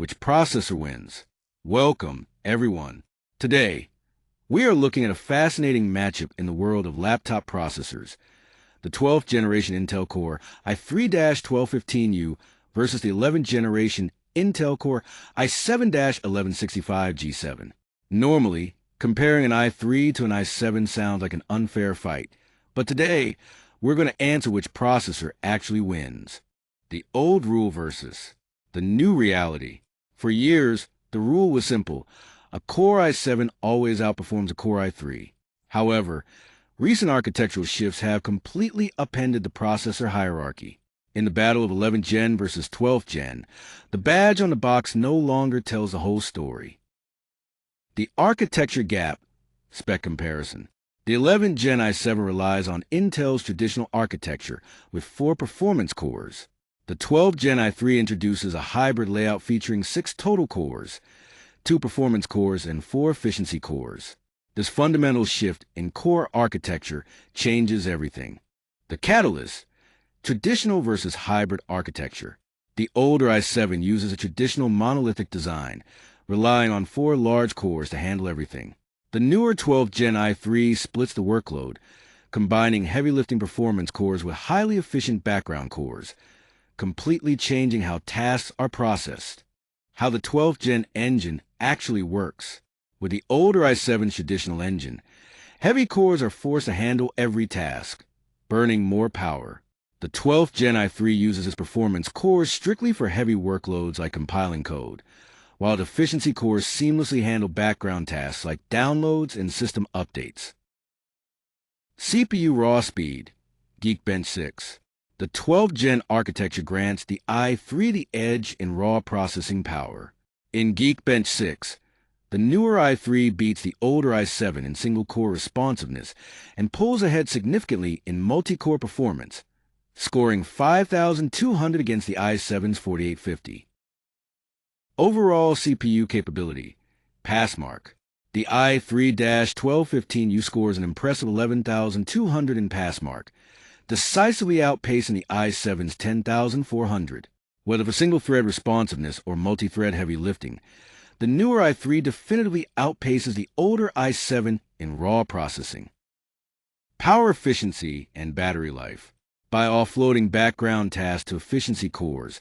which processor wins. Welcome, everyone. Today, we are looking at a fascinating matchup in the world of laptop processors. The 12th generation Intel Core i3-1215U versus the 11th generation Intel Core i7-1165G7. Normally, comparing an i3 to an i7 sounds like an unfair fight, but today, we're going to answer which processor actually wins. The old rule versus the new reality. For years, the rule was simple. A Core i7 always outperforms a Core i3. However, recent architectural shifts have completely upended the processor hierarchy. In the battle of 11th Gen versus 12th Gen, the badge on the box no longer tells the whole story. The architecture gap, spec comparison. The 11th Gen i7 relies on Intel's traditional architecture with 4 performance cores. The 12th Gen i3 introduces a hybrid layout featuring 6 total cores, 2 performance cores, and 4 efficiency cores. This fundamental shift in core architecture changes everything. The catalyst: traditional versus hybrid architecture. The older i7 uses a traditional monolithic design, relying on 4 large cores to handle everything. The newer 12th Gen i3 splits the workload, combining heavy-lifting performance cores with highly efficient background cores, completely changing how tasks are processed. How the 12th Gen engine actually works. With the older i7's traditional engine, heavy cores are forced to handle every task, burning more power. The 12th Gen i3 uses its performance cores strictly for heavy workloads like compiling code, while the efficiency cores seamlessly handle background tasks like downloads and system updates. CPU raw speed, Geekbench 6. The 12th Gen architecture grants the i3 the edge in raw processing power. In Geekbench 6, the newer i3 beats the older i7 in single-core responsiveness and pulls ahead significantly in multi-core performance, scoring 5,200 against the i7's 4850. Overall CPU capability, pass mark. The i3-1215U scores an impressive 11,200 in pass mark, decisively outpacing the i7's 10,400. Whether for single-thread responsiveness or multi-thread heavy lifting, the newer i3 definitively outpaces the older i7 in raw processing. Power efficiency and battery life. By offloading background tasks to efficiency cores,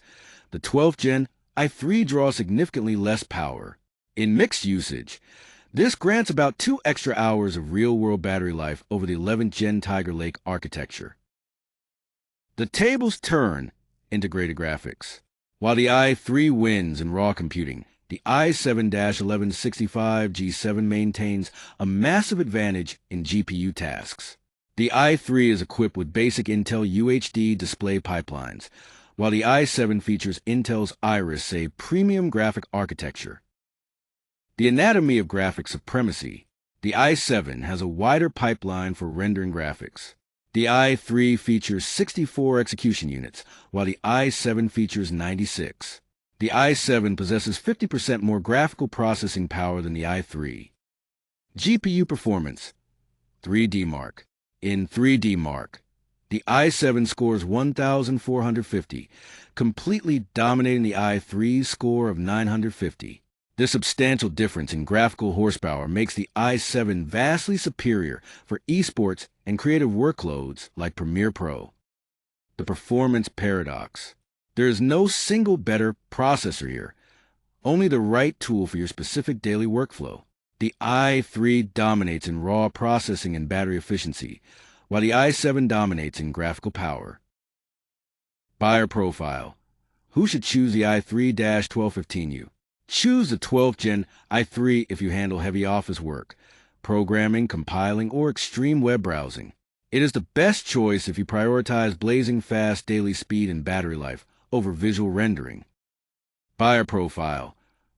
the 12th Gen i3 draws significantly less power. In mixed usage, this grants about 2 extra hours of real-world battery life over the 11th Gen Tiger Lake architecture. The tables turn: integrated graphics. While the i3 wins in raw computing, the i7-1165G7 maintains a massive advantage in GPU tasks. The i3 is equipped with basic Intel UHD display pipelines, while the i7 features Intel's Iris, a premium graphic architecture. The anatomy of graphic supremacy. The i7 has a wider pipeline for rendering graphics. The i3 features 64 execution units, while the i7 features 96. The i7 possesses 50% more graphical processing power than the i3. GPU performance. 3D Mark. In 3D Mark, the i7 scores 1,450, completely dominating the i3's score of 950. This substantial difference in graphical horsepower makes the i7 vastly superior for esports and creative workloads like Premiere Pro. The performance paradox. There is no single better processor here, only the right tool for your specific daily workflow. The i3 dominates in raw processing and battery efficiency, while the i7 dominates in graphical power. Buyer profile. Who should choose the i3-1215U? Choose the 12th Gen i3 if you handle heavy office work, programming, compiling, or extreme web browsing. It is the best choice if you prioritize blazing fast daily speed and battery life over visual rendering. Buyer profile.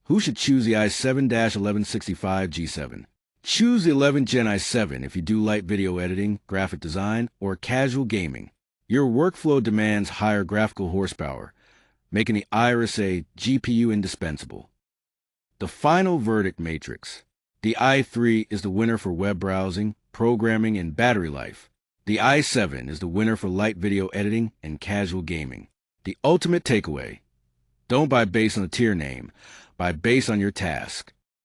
Who should choose the i7-1165G7? Choose the 11th Gen i7 if you do light video editing, graphic design, or casual gaming. Your workflow demands higher graphical horsepower, making the Iris a GPU indispensable. The final verdict matrix. The i3 is the winner for web browsing, programming, and battery life. The i7 is the winner for light video editing and casual gaming. The ultimate takeaway. Don't buy based on the tier name. Buy based on your task.